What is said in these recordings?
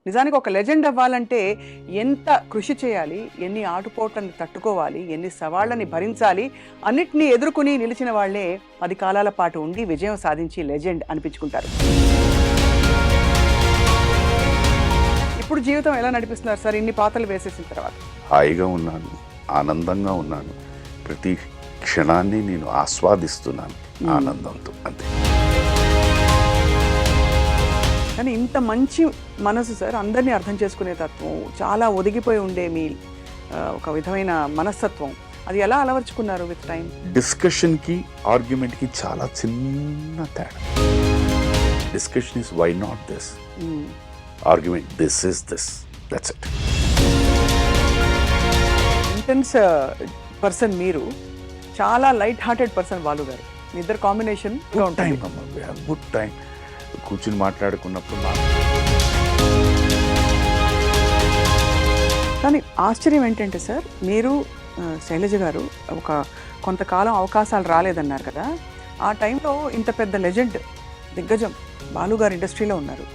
నిజానికి ఒక లెజెండ్ అవ్వాలంటే ఎంత కృషి చేయాలి, ఎన్ని ఆటుపోట్లను తట్టుకోవాలి, ఎన్ని సవాళ్ళని భరించాలి, అన్నిటినీ ఎదుర్కొని నిలిచిన వాళ్లే 10 కాలాల పాటు ఉండి విజయం సాధించి లెజెండ్ అనిపించుకుంటారు. ఇప్పుడు జీవితం ఎలా నడిపిస్తున్నారు సార్ ఇన్ని పాత్రలు వేసేసిన తర్వాత? హాయిగా ఉన్నాను, ఆనందంగా ఉన్నాను, ప్రతి క్షణాన్ని నేను ఆస్వాదిస్తున్నాను ఆనందంతో, అంతే. కానీ ఇంత మంచి మనసు సార్, అందరినీ అర్థం చేసుకునే తత్వం, చాలా ఒదిగిపోయి ఉండే మీ ఒక విధమైన మనస్తత్వం, అది ఎలా అలవర్చుకున్నారు విత్ టైం? డిస్కషన్కి ఆర్గ్యుమెంట్కి చాలా చిన్న తేడా. Discussion is why not this, argument this is this, that's it. Intense person మీరు, చాలా లైట్ హార్టెడ్ పర్సన్ బాలు గారు. మీ ఇద్దరు కాంబినేషన్ గుడ్ టైం కూర్చుని మాట్లాడుకున్నప్పుడు. కానీ ఆశ్చర్యం ఏంటంటే సార్, మీరు శైలజ గారు ఒక కొంతకాలం అవకాశాలు రాలేదన్నారు కదా, ఆ టైంలో ఇంత పెద్ద లెజెండ్ దిగ్గజం బాలు గారు ఇండస్ట్రీలో ఉన్నారు.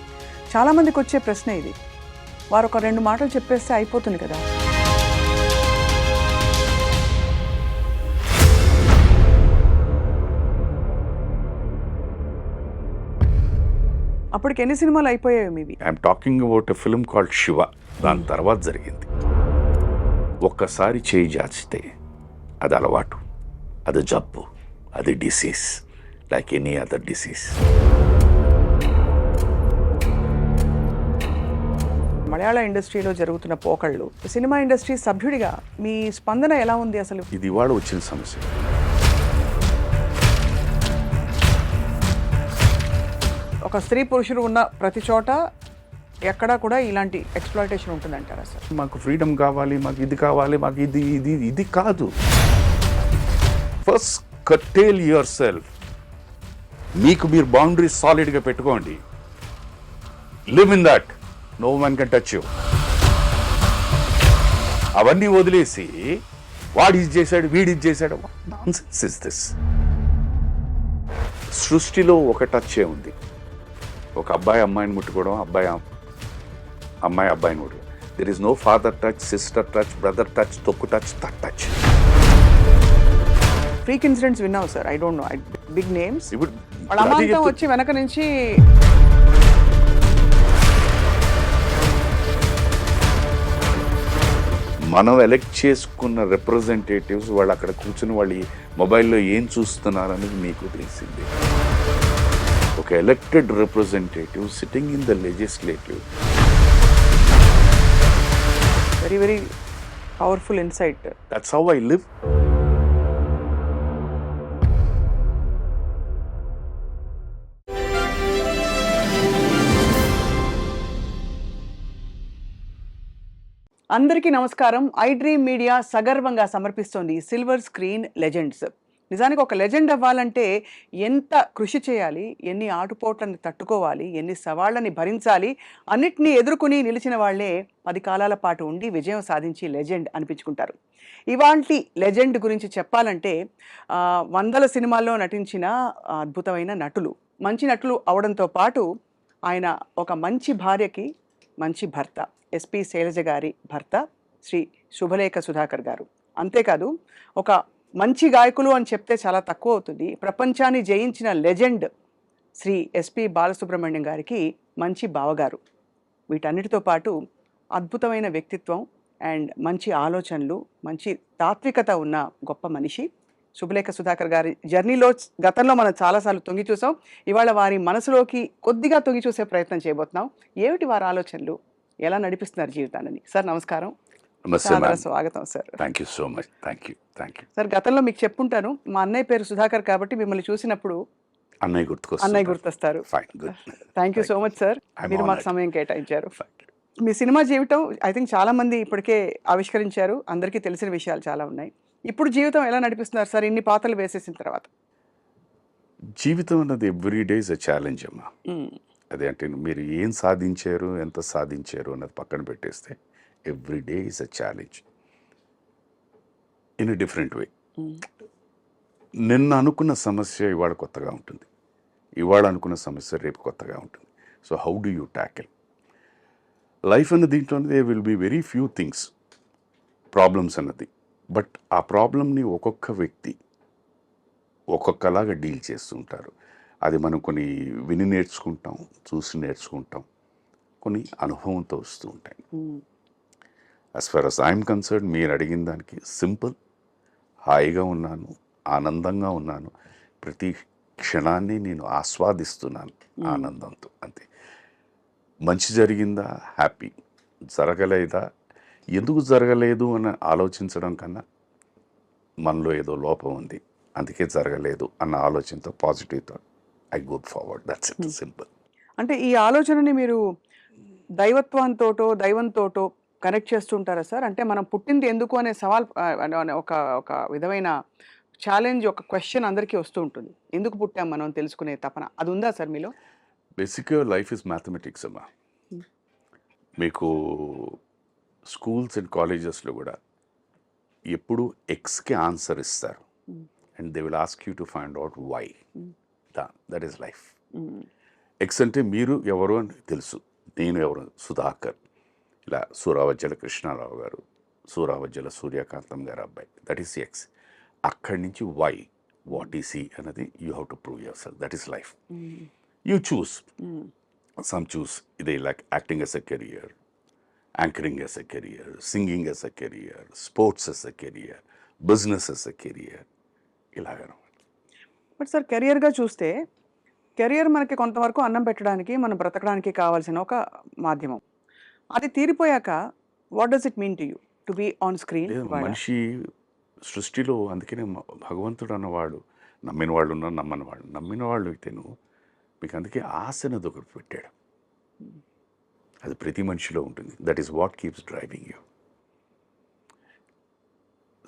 చాలామందికి వచ్చే ప్రశ్న ఇది, వారు ఒక 2 మాటలు చెప్పేస్తే అయిపోతుంది కదా. అప్పటికి ఎన్ని సినిమాలు అయిపోయాయి మీవి? I'm talking about a film called Shiva. దాని తర్వాత జరిగింది. ఒక్కసారి చేయి జాచితే అది అలవాటు, అది జబ్బు, అది disease, like any other disease. Malayala ఇండస్ట్రీలో జరుగుతున్న పోకళ్ళు, సినిమా ఇండస్ట్రీ సభ్యుడిగా మీ స్పందన ఎలా ఉంది అసలు? ఇది ఇవాళ వచ్చిన సమస్య. ఒక స్త్రీ పురుషుడు ఉన్న ప్రతి చోట ఎక్కడా కూడా ఇలాంటి ఎక్స్‌ప్లాయిటేషన్ ఉంటుందంటారా సార్? మాకు ఫ్రీడమ్ కావాలి, మాకు ఇది కావాలి, మాకు ఇది ఇది ఇది కాదు. First curtail yourself. మీకు మీరు బౌండరీస్ సాలిడ్గా పెట్టుకోండి. Live in that, no one can touch you. అవన్నీ వదిలేసి వాడు ఇది చేశాడు, వీడి ఇది చేశాడు, నాన్సెన్స్ ఇస్ దిస్. సృష్టిలో ఒక టచ్చే ఉంది. ఒక అబ్బాయి అమ్మాయిని ముట్టుకోవడం, అమ్మాయి అబ్బాయిని ముట్టుకోవడం. There is no father touch, sister touch, brother touch, తొక్కు touch, third touch. Freak incidents విన్నావు sir? I don't know, big names. ఇప్పుడు వాళ్ళ అమాంతం వచ్చి వెనక నుంచి మనం ఎలక్ట్ చేసుకున్న రిప్రజెంటేటివ్స్ వాళ్ళు అక్కడ కూర్చుని వాళ్ళు మొబైల్లో ఏం చూస్తున్నారు అనేది మీకు తెలిసింది. ఒక elected representative sitting in the legislative. Very very powerful insight. That's how I live. అందరికీ నమస్కారం. ఐ డ్రీమ్ మీడియా సగర్వంగా సమర్పిస్తోంది సిల్వర్ స్క్రీన్ లెజెండ్స్. నిజానికి ఒక లెజెండ్ అవ్వాలంటే ఎంత కృషి చేయాలి, ఎన్ని ఆటుపోట్లను తట్టుకోవాలి, ఎన్ని సవాళ్ళని భరించాలి, అన్నిటినీ ఎదుర్కొని నిలిచిన వాళ్లే 10 కాలాల పాటు ఉండి విజయం సాధించి లెజెండ్ అనిపించుకుంటారు. ఇవాల్టి లెజెండ్ గురించి చెప్పాలంటే, వందల సినిమాల్లో నటించిన అద్భుతమైన నటులు, మంచి నటులు అవడంతో పాటు ఆయన ఒక మంచి భార్యకి మంచి భర్త. ఎస్పి శైలజ గారి భర్త శ్రీ శుభలేఖ సుధాకర్ గారు. అంతేకాదు, ఒక మంచి గాయకులు అని చెప్తే చాలా తక్కువ అవుతుంది, ప్రపంచాన్ని జయించిన లెజెండ్ శ్రీ ఎస్పి బాలసుబ్రహ్మణ్యం గారికి మంచి బావగారు. వీటన్నిటితో పాటు అద్భుతమైన వ్యక్తిత్వం అండ్ మంచి ఆలోచనలు, మంచి తాత్వికత ఉన్న గొప్ప మనిషి శుభలేఖ సుధాకర్ గారి జర్నీలో గతంలో మనం చాలాసార్లు తొంగి చూసాం. ఇవాళ వారి మనసులోకి కొద్దిగా తొంగి చూసే ప్రయత్నం చేయబోతున్నాం. ఏమిటి వారి ఆలోచనలు, ఎలా నడిపిస్తున్నారు జీవితాన్ని? సార్ నమస్కారం. స్వాగతం sir. Thank you so much. Thank you sir. గతంలో మీకు చెప్పుంటాను, మా అన్నయ్య పేరు సుధాకర్ కాబట్టి మిమ్మల్ని చూసినప్పుడు అన్నయ్య గుర్తొస్తారు. Thank you so much sir, మీరు మాకు సమయం కేటాయించారు. మీ సినిమా జీవితం ఐ థింక్ చాలా మంది ఇప్పటికే ఆవిష్కరించారు, అందరికీ తెలిసిన విషయాలు చాలా ఉన్నాయి. ఇప్పుడు జీవితం ఎలా నడిపిస్తున్నారు సార్ ఇన్ని పాత్రలు వేసేసిన తర్వాత? జీవితం అన్నది every day is a challenge అమ్మా. అదే అంటే మీరు ఏం సాధించారు, ఎంత సాధించారు అన్నది పక్కన పెట్టేస్తే every day is a challenge in a different way. నిన్న అనుకున్న సమస్య ఇవాళ కొత్తగా ఉంటుంది, ఇవాళ అనుకున్న సమస్య రేపు కొత్తగా ఉంటుంది. So how do you tackle? Life అన్న దీంట్లోనే they will be very few things problems అన్నది. బట్ ఆ ప్రాబ్లమ్ని ఒక్కొక్క వ్యక్తి ఒక్కొక్కలాగా డీల్ చేస్తుంటారు. అది మనం కొన్ని విని నేర్చుకుంటాం, చూసి నేర్చుకుంటాం, కొన్ని అనుభవంతో వస్తూ ఉంటాయి. As far as I'm concerned, మీరు అడిగిన దానికి సింపుల్, హాయిగా ఉన్నాను, ఆనందంగా ఉన్నాను, ప్రతి క్షణాన్ని నేను ఆస్వాదిస్తున్నాను ఆనందంతో, అంతే. మంచి జరిగిందా, హ్యాపీ. జరగలేదా, ఎందుకు జరగలేదు అని ఆలోచించడం కన్నా మనలో ఏదో లోపం ఉంది, అందుకే జరగలేదు అన్న ఆలోచనతో positive thought I go forward, that's it, simple. అంటే ఈ ఆలోచనని మీరు దైవంతోటో కనెక్ట్ చేస్తుంటారా సార్? అంటే మనం పుట్టింది ఎందుకు అనే సవాల్ ఒక ఒక విధమైన ఛాలెంజ్, ఒక క్వశ్చన్ అందరికీ వస్తూ ఉంటుంది. ఎందుకు పుట్టాం మనం తెలుసుకునే తపన, అది ఉందా సార్ మీలో? బేసిక్గా లైఫ్ ఇస్ మ్యాథమెటిక్స్ అమ్మా. మీకు స్కూల్స్ అండ్ కాలేజెస్లో కూడా ఎప్పుడు ఎక్స్కి ఆన్సర్ ఇస్తారు, and they will ask you to find out why. That is life. X అంటే మీరు ఎవరు అని తెలుసు, నేను ఎవరు, సుధాకర్, ఇలా సూరావజ్జల కృష్ణారావు గారు, సూరావజ్జల సూర్యకాంతం గారు అబ్బాయి, దట్ ఈస్ ఎక్స్. అక్కడి నుంచి వై, వాట్ ఈస్ ఈ అన్నది you have to prove yourself, that is life. You choose, some choose ఇదే like acting as a career, anchoring as a career, singing as a career, sports as a career, business as a career, ఇలాగనమాట. But sir, కెరియర్గా చూస్తే career మనకి కొంతవరకు అన్నం పెట్టడానికి, మనం బ్రతకడానికి కావాల్సిన ఒక మాధ్యమం. అది తీరిపోయాక what does it mean to you to be on screen? మనిషి సృష్టిలో అందుకనే భగవంతుడు అన్నవాడు, నమ్మిన వాళ్ళు ఉన్నారు, నమ్మని వాళ్ళు, నమ్మిన వాళ్ళు అయితేను మీకు అందుకే ఆశ అనేది ఒకటి పెట్టాడు. అది ప్రతి మనిషిలో ఉంటుంది. That is what keeps driving you.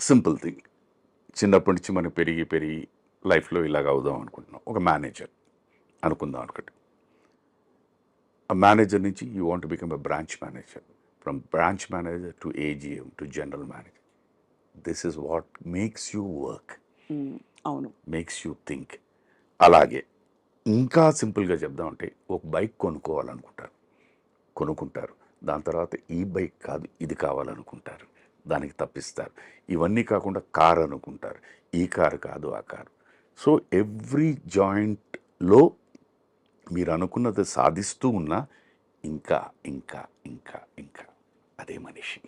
Simple thing, చిన్నప్పటి నుంచి మనం పెరిగి లైఫ్లో ఇలాగ అవుదాం అనుకుంటున్నాం. ఒక మేనేజర్ అనుకుందాం అనుకోండి. ఆ మేనేజర్ నుంచి you want to become a branch manager, from branch manager to AGM to general manager. This is what makes you work, అవును, మేక్స్ యూ థింక్. అలాగే ఇంకా సింపుల్గా చెప్దామంటే, ఒక బైక్ కొనుక్కుంటారు, దాని తర్వాత ఈ బైక్ కాదు ఇది కావాలనుకుంటారు, దానికి తప్పిస్తారు. ఇవన్నీ కాకుండా కారు అనుకుంటారు, ఈ కారు కాదు ఆ కారు. సో ఎవ్రీ జాయింట్లో మీరు అనుకున్నది సాధిస్తూ ఉన్నా ఇంకా ఇంకా ఇంకా ఇంకా అదే మనిషి.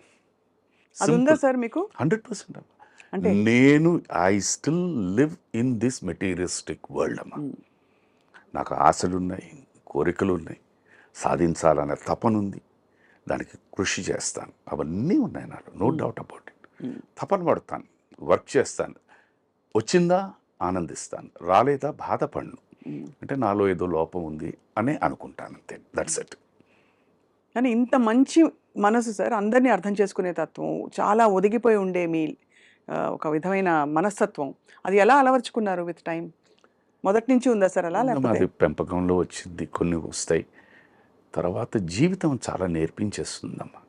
అది ఉందా సార్ మీకు? 100%. అంటే నేను I still live in this materialistic world అమ్మా. నాకు ఆశలు ఉన్నాయి, కోరికలు ఉన్నాయి, సాధించాలనే తపన ఉంది, దానికి కృషి చేస్తాను, అవన్నీ ఉన్నాయి నాలో, నో డౌట్ అబౌట్ ఇట్. తపన పడతాను, వర్క్ చేస్తాను, వచ్చిందా ఆనందిస్తాను, రాలేదా బాధపడను. అంటే నాలో ఏదో లోపం ఉంది అని అనుకుంటాను, అంతే, దట్స్ ఇట్. కానీ ఇంత మంచి మనసు సార్, అందరినీ అర్థం చేసుకునే తత్వం, చాలా ఒదిగిపోయి ఉండే మీ ఒక విధమైన మనస్తత్వం, అది ఎలా అలవర్చుకున్నారు విత్ టైం? మొదటి నుంచి ఉందా సార్ అలా, లేకపోతే అది పెంపకంలో వచ్చింది, కొన్ని వస్తాయి, తర్వాత జీవితం చాలా నేర్పించేస్తుందమ్మా.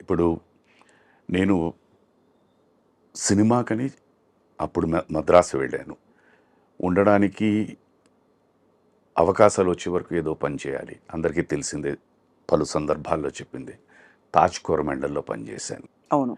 ఇప్పుడు నేను సినిమాకని అప్పుడు మద్రాసు వెళ్ళాను. ఉండడానికి అవకాశాలు వచ్చే వరకు ఏదో పని చేయాలి, అందరికీ తెలిసిందే, పలు సందర్భాల్లో చెప్పింది. తాజ్ కోరమండల్లో పనిచేశాను. అవును.